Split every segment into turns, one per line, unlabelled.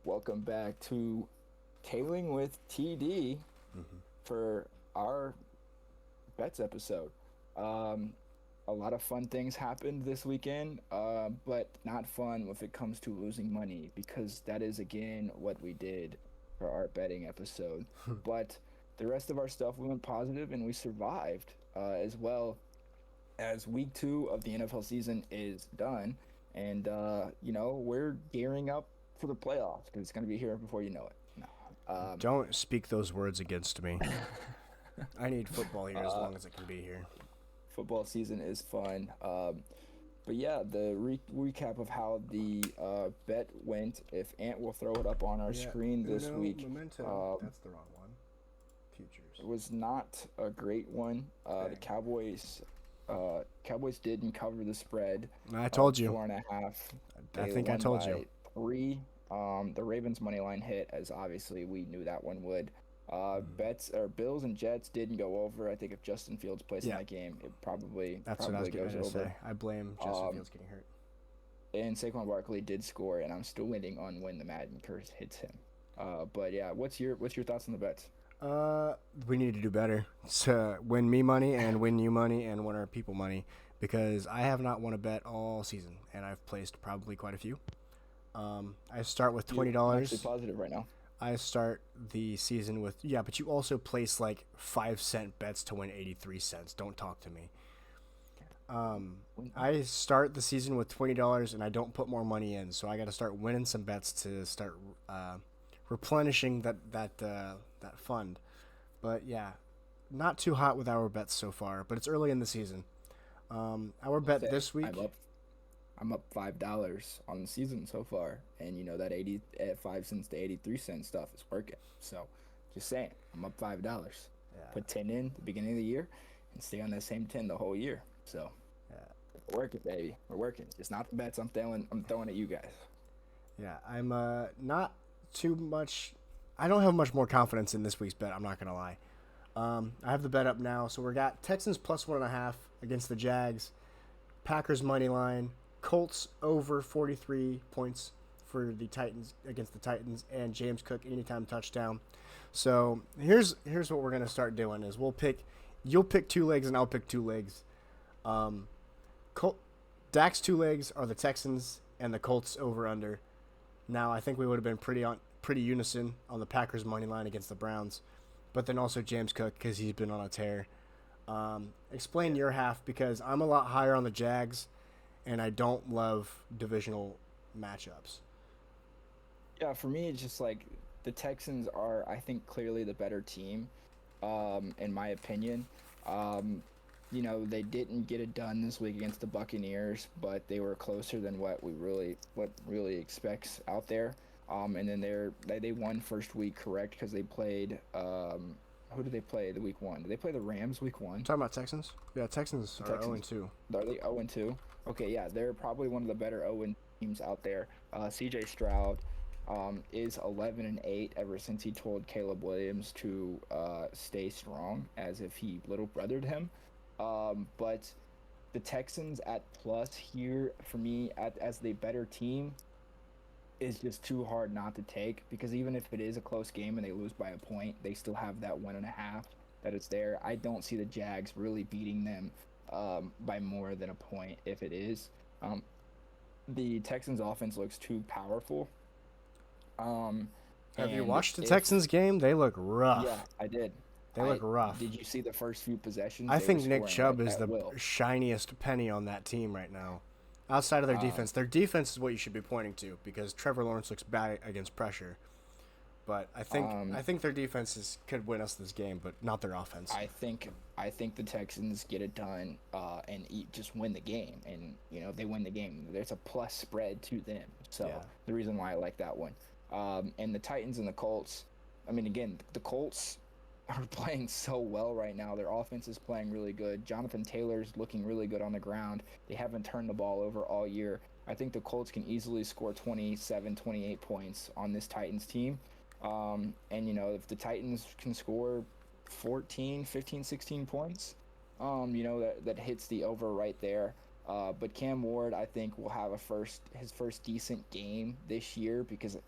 Welcome back to Tailing with TD
hmm
for our bets episode. Um, a lot of fun things happened this weekend, but not fun if it comes to losing money because that is again what we did for our betting episode. But the rest of our stuff, we went positive and we survived as well as week two of the NFL season is done. And, we're gearing up for the playoffs because it's going to be here before you know it. No.
Don't speak those words against me. I need football here as
uh,
long as it can be here.
Football season is fun. But yeah, the recap of how the bet went. If Ant will throw it up on our
Yeah,
screen this
uno
week,
momento.
um,
That's the wrong one. Futures.
it was not a great one. The
Dang.
Cowboys didn't cover the spread
I
of
told you.
4.5.
I
They
think I
won
told you.
by 3. The Ravens money line hit, as obviously we knew that one would. Bets or Bills and Jets didn't go over. I think if Justin Fields plays in
Yeah,
that game, it probably
that's what I was
probably
getting
goes
ready to
over.
say. I blame Justin
Um,
Fields getting hurt.
and Saquon Barkley did score, and I'm still waiting on when the Madden curse hits him. But yeah, what's your thoughts on the bets?
Uh, we need to do better to win me money and win you money and win our people money because I have not won a bet all season and I've placed probably quite a few. I start with twenty
I'm actually
dollars.
positive right now.
I start the season with but you also place like 5 cent bets to win 83 cents. Don't talk to me. I start the season with $20 and I don't put more money in, so I got to start winning some bets to start replenishing that fund. But yeah, not too hot with our bets so far, but it's early in the season. Our
Will
bet
say
this week,
I'm up $5 on the season so far, and you know that 85 cents to 83 cent stuff is working. So, just saying, I'm up $5.
yeah,
Put 10 in the beginning of the year, and stay on that same 10 the whole year. So,
yeah,
we're working, baby. We're working. It's not the bets I'm throwing. I'm throwing at you guys.
yeah, I'm not too much. I don't have much more confidence in this week's bet. I'm not gonna lie. I have the bet up now, so we got Texans plus 1.5 against the Jags, Packers money line, Colts over 43 points for the Titans against the Titans, and James Cook anytime touchdown. So here's what we're gonna start doing is you'll pick two legs and I'll pick two legs. Um, Col- Dak's two legs are the Texans and the Colts over under. Now I think we would have been pretty unison on the Packers money line against the Browns, but then also James Cook because he's been on a tear. Explain your half because I'm a lot higher on the Jags, and I don't love divisional matchups.
Yeah, for me, it's just like the Texans are, I think, clearly the better team, in my opinion. Um, they didn't get it done this week against the Buccaneers, but they were closer than what really expects out there. And then they won first week, correct? Because they played who did they play the week one? Did they play the Rams week one?
Talking about Texans, yeah, Texans
The
are 0
Texans,
and 2.
are they 0-2? Okay, yeah, they're probably one of the better 0 teams out there. CJ Stroud is 11-8 ever since he told Caleb Williams to stay strong, as if he little brothered him. But the Texans at plus here for me as the better team is just too hard not to take because even if it is a close game and they lose by a point, they still have that 1.5 that is there. I don't see the Jags really beating them by more than a point if it is. Um, the Texans offense looks too powerful. Um,
Have you
and
watched the
if
Texans game? They look
Yeah,
rough.
I did.
They look
I
rough.
Did you see the first few possessions?
I
They were
think Nick
scoring like
Chubb is
at
the
will.
shiniest penny on that team right now. Outside of
Um,
their defense is what you should be pointing to because Trevor Lawrence looks bad against pressure. But
um,
I think their defenses could win us this game, but not their offense.
I think the Texans get it done and just win the game, and if they win the game, there's a plus spread to them. So
Yeah.
the reason why I like that one, and the Titans and the Colts. I mean, again, the Colts are playing so well right now. Their offense is playing really good. Jonathan Taylor's looking really good on the ground. They haven't turned the ball over all year. I think the Colts can easily score 27, 28 points on this Titans team. And if the Titans can score 14, 15, 16 points, that hits the over right there. But Cam Ward, I think, will have his first decent game this year because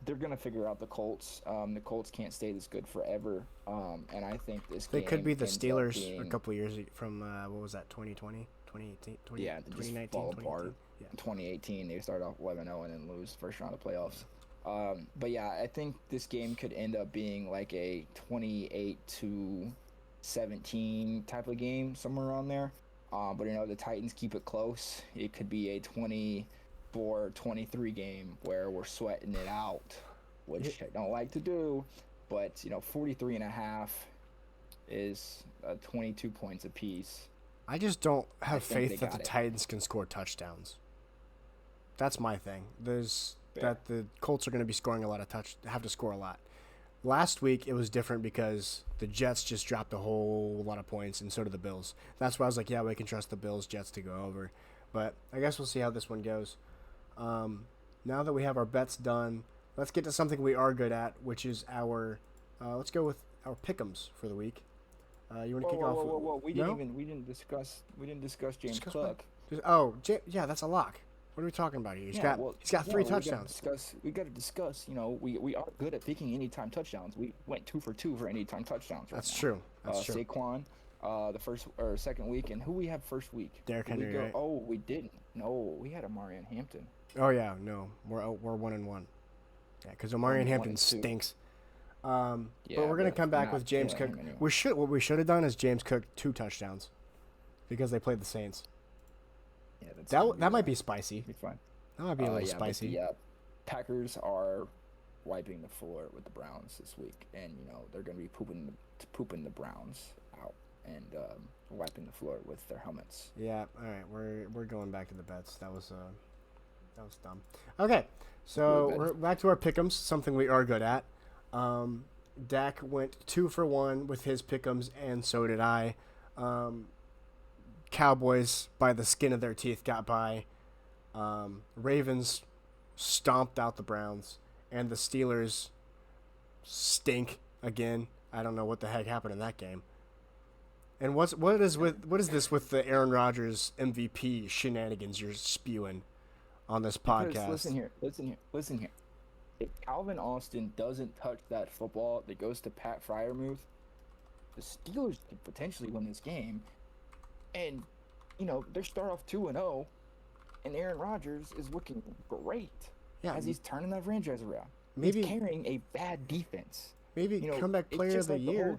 they're gonna figure out the Colts. The Colts can't stay this good forever. And I think this
They could
game
be the
ends up
Steelers a
being,
couple years from what was that, 2020, 2018,
yeah, they just
2019,
fall
2018.
apart.
Yeah.
In 2018, they start off 11-0 and then lose first round of playoffs. But yeah, I think this game could end up being like a 28-17 type of game, somewhere around there. But the Titans keep it close. It could be a 24-23 game where we're sweating it out, which I don't like to do. But 43 and a half is 22 points apiece.
I just don't have
think
faith
they
that the
got it.
Titans can score touchdowns. That's my thing. There's
Fair.
that the Colts are going to be scoring a lot of have to score a lot. Last week it was different because the Jets just dropped a whole lot of points, and so did the Bills. That's why I was like, yeah, we can trust the Bills, Jets to go over. But I guess we'll see how this one goes. Now that we have our bets done, let's get to something we are good at, which is our. Let's go with our pick'ems for the week. You want to kick off?
Whoa! We
No?
didn't discuss James
Discuss
Cook.
Yeah, that's a lock. What are we talking about here? He's
Yeah,
got three
we
touchdowns.
We got to discuss. We are good at picking anytime touchdowns. We went 2 for 2 for anytime touchdowns. Right
That's
now.
true. That's true.
Saquon, the first or second week, and who we have first week?
Derrick
Did we
Henry, right?
Oh, we didn't. No, we had Amarian Hampton.
Oh yeah, no, we're 1-1. Yeah, because Omarion Hampton
1-2.
stinks.
Yeah,
But we're gonna
but
come back
not
with James
killing
Cook.
him anymore.
What we should have done is James Cook 2 touchdowns, because they played the Saints.
Yeah,
That might be spicy.
be fine.
That might be a little
Yeah, but
spicy.
the Packers are wiping the floor with the Browns this week, and they're going to be pooping the Browns out and wiping the floor with their helmets.
Yeah. All right. We're going back to the bets. That was dumb. Okay. So
Really bad.
we're back to our pick'ems. Something we are good at. Dak went 2 for 1 with his pick'ems, and so did I. Cowboys by the skin of their teeth got by. Ravens stomped out the Browns, and the Steelers stink again. I don't know what the heck happened in that game. And what is this with the Aaron Rodgers MVP shenanigans you're spewing on this
Because
podcast?
listen here. If Calvin Austin doesn't touch that football that goes to Pat Fryermuth, the Steelers could potentially win this game. And, they start off 2-0, and Aaron Rodgers is looking great as he's turning that franchise around.
Maybe-
He's carrying a bad defense.
Maybe comeback
it's
player of
just
the
like
year.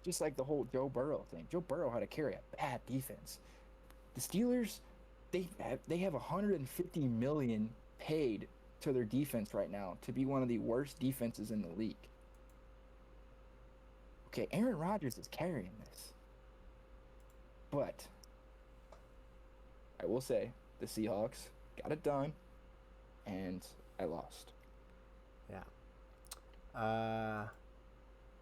Just like the whole Joe Burrow thing. Joe Burrow had to carry a bad defense. The Steelers, they have $150 million paid to their defense right now to be one of the worst defenses in the league. Okay, Aaron Rodgers is carrying this. But I will say the Seahawks got it done, and I lost.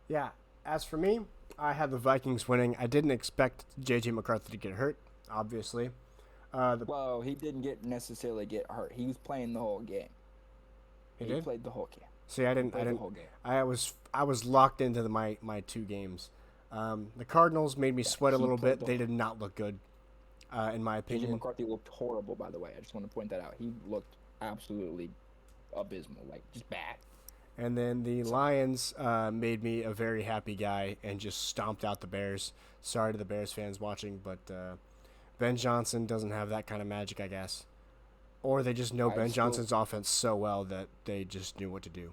Yeah. As for me, I had the Vikings winning. I didn't expect J.J. McCarthy to get hurt, obviously.
Well, he didn't necessarily get hurt. He was playing the whole game.
He did?
Played the whole game.
See, I didn't.
Played the whole game.
I was locked into my 2 games. The Cardinals made me sweat a
he
little
played
bit.
the
They
whole-
did not look good, in my
JJ
opinion.
McCarthy looked horrible, by the way. I just want to point that out. He looked absolutely abysmal, like just bad.
And then the Lions made me a very happy guy and just stomped out the Bears. Sorry to the Bears fans watching, but Ben Johnson doesn't have that kind of magic, I guess. Or they just know Ben Johnson's offense so well that they just knew what to do.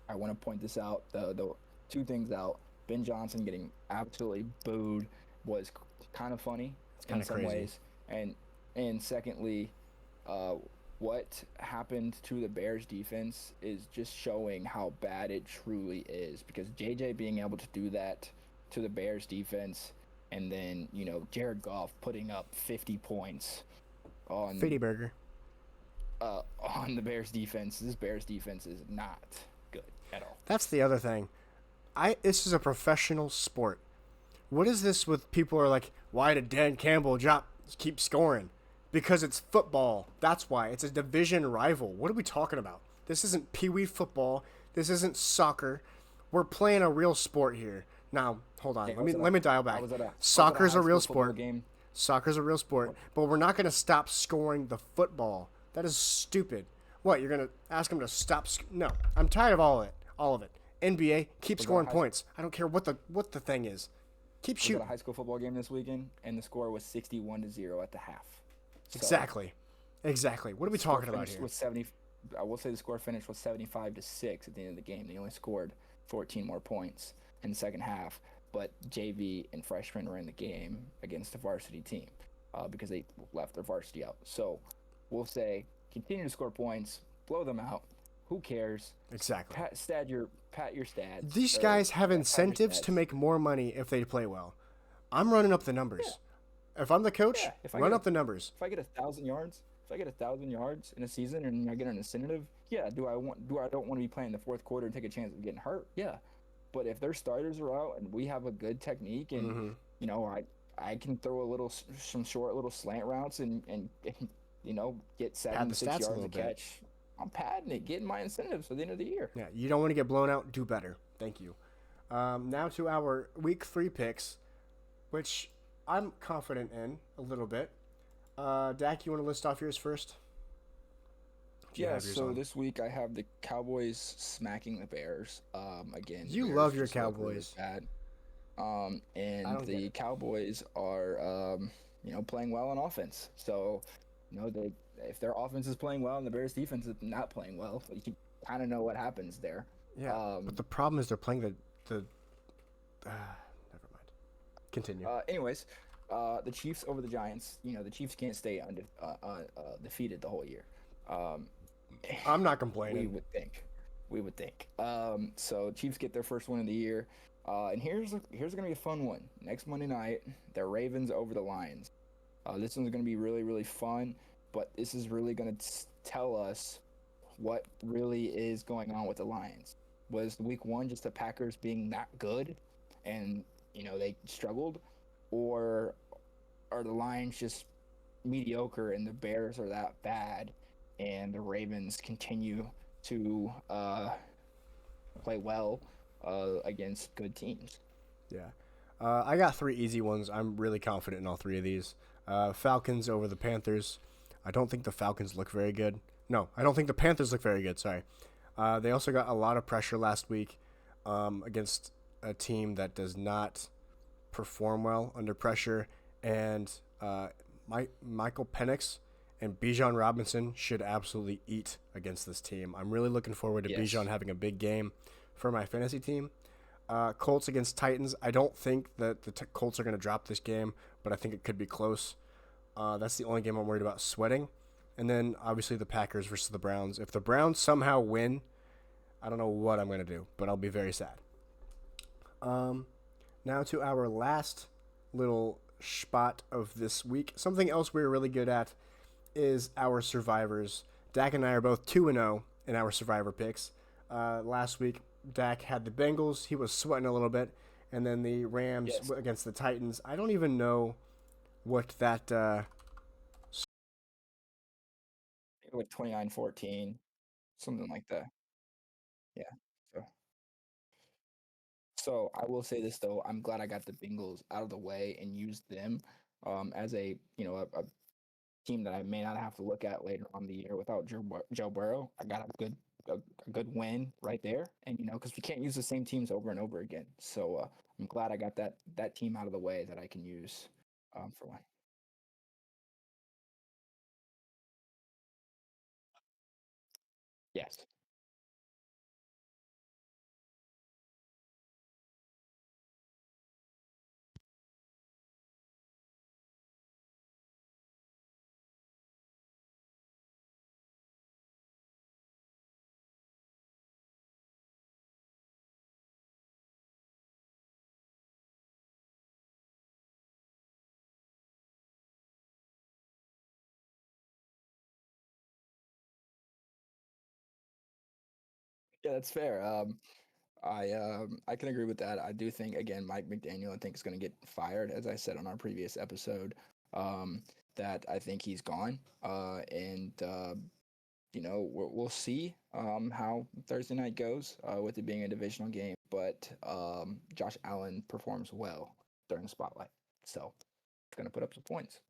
I want to point this out, the 2 things out. Ben Johnson getting absolutely booed was kind of funny in
kinda
some
crazy.
ways. And secondly, what happened to the Bears defense is just showing how bad it truly is, because JJ being able to do that to the Bears defense, and then Jared Goff putting up 50 points on
Fitty Burger.
on the Bears defense. This Bears defense is not good at all.
That's the other thing. This is a professional sport. What is this with people who are like, why did Dan Campbell keep scoring? Because it's football. That's why. It's a division rival. What are we talking about? This isn't pee-wee football. This isn't soccer. We're playing a real sport here. Now, hold on. Let me dial back. Soccer's a real sport. Soccer's a real sport, but we're not going to stop scoring the football. That is stupid. What, you're gonna ask him to stop? No, I'm tired of all of it. All of it. NBA, keep
Was that a
scoring
high
points. I don't care what the thing is. Keep
was that a
shooting.
high school football game this weekend? And the score was 61-0 at the half. So
Exactly. Exactly. What are we
score
talking about
finished
here?
with 70. I will say the score finished was 75-6 at the end of the game. They only scored 14 more points in the second half, but JV and freshmen ran the game against the varsity team because they left their varsity out. So we'll say continue to score points, blow them out. Who cares?
Exactly.
Pat your stats
These
or
guys have
yeah, pat your
incentives to
stats.
make more money if they play well. I'm running up the
Yeah,
numbers. If I'm the coach,
yeah. If I
run
get a
up the numbers.
if I get 1,000 yards, if I get 1,000 yards in a season and I get an incentive, yeah. Do I don't want to be playing the fourth quarter and take a chance of getting hurt? Yeah. But if their starters are out and we have a good technique and
Mm-hmm.
I can throw a little some short little slant routes and get
Pad
seven
the
to six
stats a
yards
little
a
bit.
catch, I'm padding it, getting my incentives for the end of the year.
Yeah, you don't want to get blown out. Do better. Thank you. Now to our week 3 picks, which I'm confident in a little bit. Dak, you want to list off yours first? If you
Yeah,
have yours
so
on.
this week I have the Cowboys smacking the Bears. Again, the
You
Bears
love your
just look really
Cowboys.
bad.
I
And
don't get
the
it.
Cowboys are, playing well on offense. So, they if their offense is playing well and the Bears defense is not playing well, you kind of know what happens there.
Yeah, but
Um,
the problem is they're playing the. Never mind. Continue.
Anyways, the Chiefs over the Giants. The Chiefs can't stay defeated the whole year. Um,
I'm not
we
complaining.
would think. We would think. So Chiefs get their first win of the year. And here's gonna be a fun one. Next Monday night, the Ravens over the Lions. This one's gonna be really really fun, but this is really gonna tell us what really is going on with the Lions. Was week one just the Packers being that good, and they struggled, or are the Lions just mediocre and the Bears are that bad, and the Ravens continue to play well against good teams?
Yeah. I got 3 easy ones. I'm really confident in all 3 of these. Falcons over the Panthers. I don't think the Falcons look very good. No, I don't think the Panthers look very good. Sorry. They also got a lot of pressure last week against a team that does not perform well under pressure. And Michael Penix and Bijan Robinson should absolutely eat against this team. I'm really looking forward to Bijan
Yes.
having a big game for my fantasy team. Colts against Titans. I don't think that the Colts are going to drop this game, but I think it could be close. That's the only game I'm worried about sweating. And then obviously the Packers versus the Browns. If the Browns somehow win, I don't know what I'm going to do, but I'll be very sad. Now to our last little spot of this week. Something else we're really good at is our survivors. Dak and I are both 2-0 in our survivor picks. Last week, Dak had the Bengals. He was sweating a little bit. And then the Rams
Yes.
against the Titans. I don't even know what that.
Like 29-14, something like that. Yeah. So, so I will say this though, I'm glad I got the Bengals out of the way and used them as a team that I may not have to look at later on the year without Joe Burrow. I got a good win right there, and because we can't use the same teams over and over again. So I'm glad I got that team out of the way that I can use for one. Yes. Yeah, that's fair. I can agree with that. I do think again Mike McDaniel I think is going to get fired, as I said on our previous episode. Um, that I think he's gone. And we'll see how Thursday night goes with it being a divisional game. But Josh Allen performs well during the spotlight, so it's going to put up some points.